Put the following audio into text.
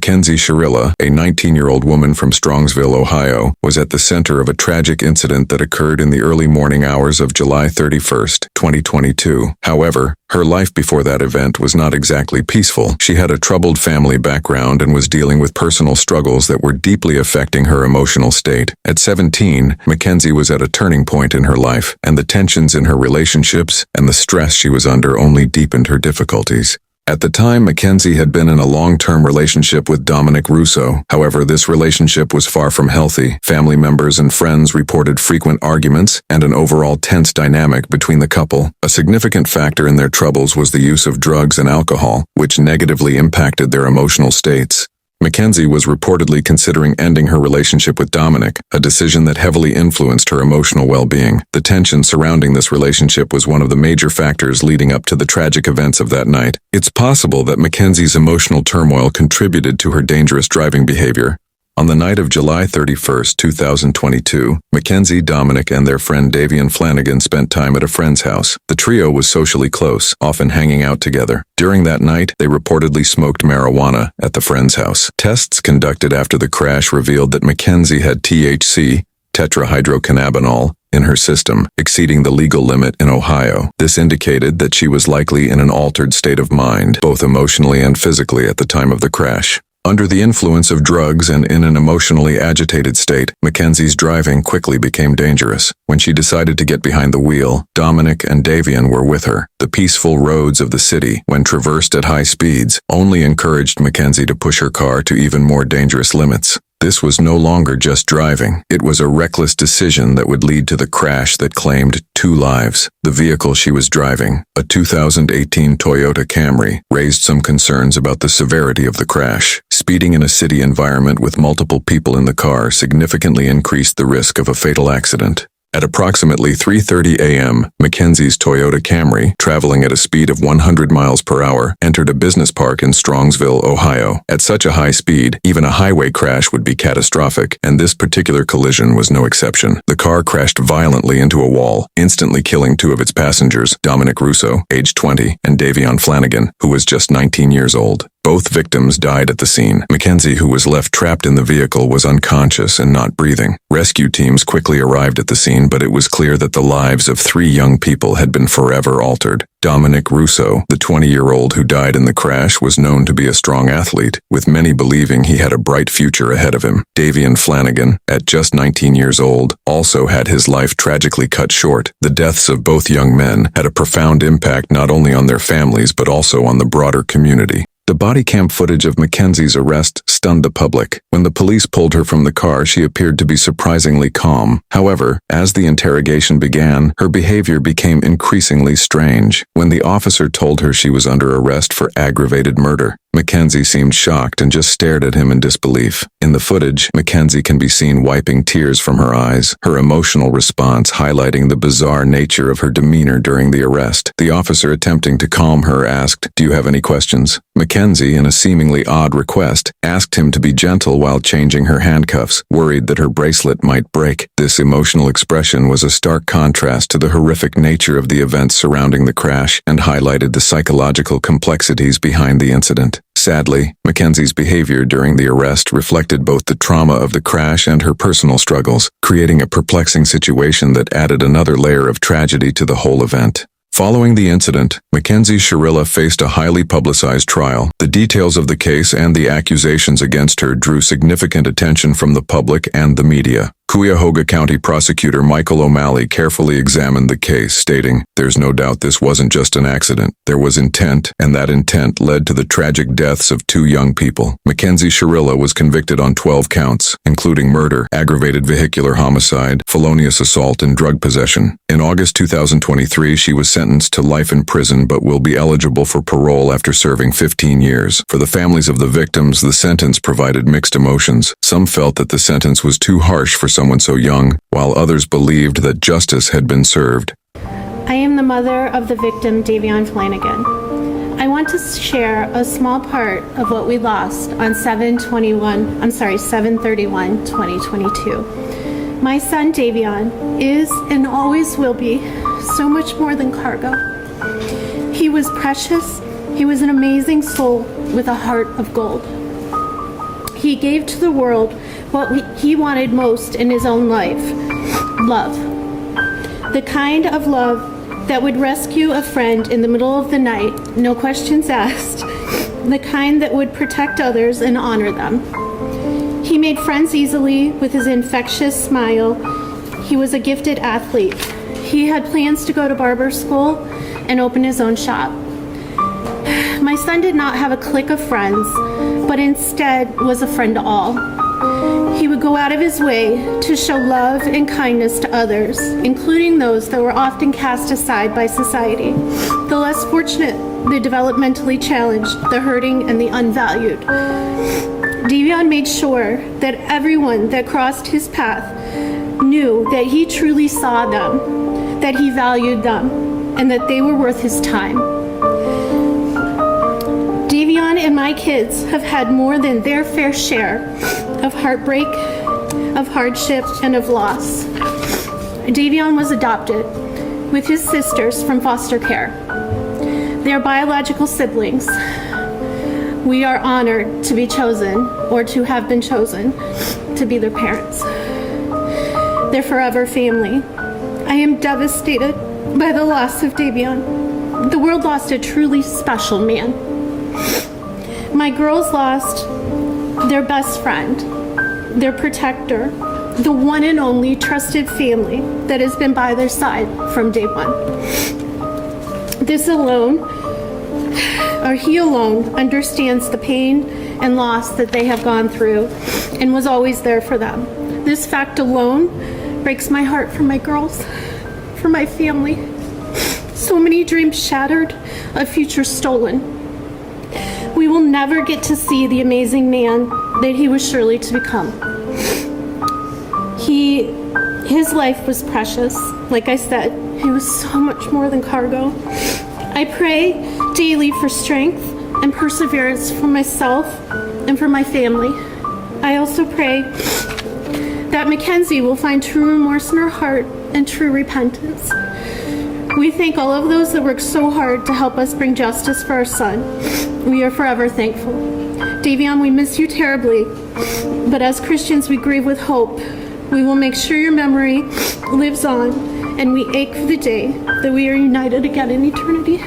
Mackenzie Shirilla, a 19-year-old woman from Strongsville, Ohio, was at the center of a tragic incident that occurred in the early morning hours of July 31, 2022. However, her life before that event was not exactly peaceful. She had a troubled family background and was dealing with personal struggles that were deeply affecting her emotional state. At 17, Mackenzie was at a turning point in her life, and the tensions in her relationships and the stress she was under only deepened her difficulties. At the time, Mackenzie had been in a long-term relationship with Dominic Russo. However, this relationship was far from healthy. Family members and friends reported frequent arguments and an overall tense dynamic between the couple. A significant factor in their troubles was the use of drugs and alcohol, which negatively impacted their emotional states. Mackenzie was reportedly considering ending her relationship with Dominic, a decision that heavily influenced her emotional well-being. The tension surrounding this relationship was one of the major factors leading up to the tragic events of that night. It's possible that Mackenzie's emotional turmoil contributed to her dangerous driving behavior. On the night of July 31, 2022, Mackenzie, Dominic, and their friend Davion Flanagan spent time at a friend's house. The trio was socially close, often hanging out together. During that night, they reportedly smoked marijuana at the friend's house. Tests conducted after the crash revealed that Mackenzie had THC, tetrahydrocannabinol, in her system, exceeding the legal limit in Ohio. This indicated that she was likely in an altered state of mind, both emotionally and physically, at the time of the crash. Under the influence of drugs and in an emotionally agitated state, Mackenzie's driving quickly became dangerous. When she decided to get behind the wheel, Dominic and Davion were with her. The peaceful roads of the city, when traversed at high speeds, only encouraged Mackenzie to push her car to even more dangerous limits. This was no longer just driving. It was a reckless decision that would lead to the crash that claimed 2 lives. The vehicle she was driving, a 2018 Toyota Camry, raised some concerns about the severity of the crash. Speeding in a city environment with multiple people in the car significantly increased the risk of a fatal accident. At approximately 3:30 a.m., Mackenzie's Toyota Camry, traveling at a speed of 100 miles per hour, entered a business park in Strongsville, Ohio. At such a high speed, even a highway crash would be catastrophic, and this particular collision was no exception. The car crashed violently into a wall, instantly killing 2 of its passengers, Dominic Russo, age 20, and Davion Flanagan, who was just 19 years old. Both victims died at the scene. Mackenzie, who was left trapped in the vehicle, was unconscious and not breathing. Rescue teams quickly arrived at the scene, but it was clear that the lives of 3 young people had been forever altered. Dominic Russo, the 20-year-old who died in the crash, was known to be a strong athlete, with many believing he had a bright future ahead of him. Davion Flanagan, at just 19 years old, also had his life tragically cut short. The deaths of both young men had a profound impact not only on their families but also on the broader community. The body cam footage of Mackenzie's arrest stunned the public. When the police pulled her from the car, she appeared to be surprisingly calm. However, as the interrogation began, her behavior became increasingly strange. When the officer told her she was under arrest for aggravated murder, Mackenzie seemed shocked and just stared at him in disbelief. In the footage, Mackenzie can be seen wiping tears from her eyes, her emotional response highlighting the bizarre nature of her demeanor during the arrest. The officer, attempting to calm her, asked, "Do you have any questions?" Mackenzie, in a seemingly odd request, asked him to be gentle while changing her handcuffs, worried that her bracelet might break. This emotional expression was a stark contrast to the horrific nature of the events surrounding the crash and highlighted the psychological complexities behind the incident. Sadly, Mackenzie's behavior during the arrest reflected both the trauma of the crash and her personal struggles, creating a perplexing situation that added another layer of tragedy to the whole event. Following the incident, Mackenzie Shirilla faced a highly publicized trial. The details of the case and the accusations against her drew significant attention from the public and the media. Cuyahoga County Prosecutor Michael O'Malley carefully examined the case, stating, "There's no doubt this wasn't just an accident. There was intent, and that intent led to the tragic deaths of 2 young people." Mackenzie Shirilla was convicted on 12 counts, including murder, aggravated vehicular homicide, felonious assault, and drug possession. In August 2023, she was sentenced to life in prison but will be eligible for parole after serving 15 years. For the families of the victims, the sentence provided mixed emotions. Some felt that the sentence was too harsh for someone so young, while others believed that justice had been served. I am the mother of the victim, Davion Flanagan. I want to share a small part of what we lost on 7/31/2022. My son, Davion, is and always will be so much more than cargo. He was precious. He was an amazing soul with a heart of gold. He gave to the world what he wanted most in his own life: love. The kind of love that would rescue a friend in the middle of the night, no questions asked. The kind that would protect others and honor them. He made friends easily with his infectious smile. He was a gifted athlete. He had plans to go to barber school and open his own shop. My son did not have a clique of friends, but instead was a friend to all. He would go out of his way to show love and kindness to others, including those that were often cast aside by society, the less fortunate, the developmentally challenged, the hurting, and the unvalued. Davion made sure that everyone that crossed his path knew that he truly saw them, that he valued them, and that they were worth his time. Davion and my kids have had more than their fair share of heartbreak, of hardship, and of loss. Davion was adopted with his sisters from foster care. They are biological siblings. We are honored to be chosen, or to have been chosen, to be their parents. They're forever family. I am devastated by the loss of Davion. The world lost a truly special man. My girls lost their best friend, their protector, the one and only trusted family that has been by their side from day one. This alone, or he alone, understands the pain and loss that they have gone through and was always there for them. This fact alone breaks my heart for my girls, for my family. So many dreams shattered, a future stolen. We will never get to see the amazing man that he was surely to become. His life was precious. Like I said, he was so much more than cargo. I pray daily for strength and perseverance for myself and for my family. I also pray that Mackenzie will find true remorse in her heart and true repentance. We thank all of those that worked so hard to help us bring justice for our son. We are forever thankful. Davion, we miss you terribly, but as Christians, we grieve with hope. We will make sure your memory lives on, and we ache for the day that we are united again in eternity.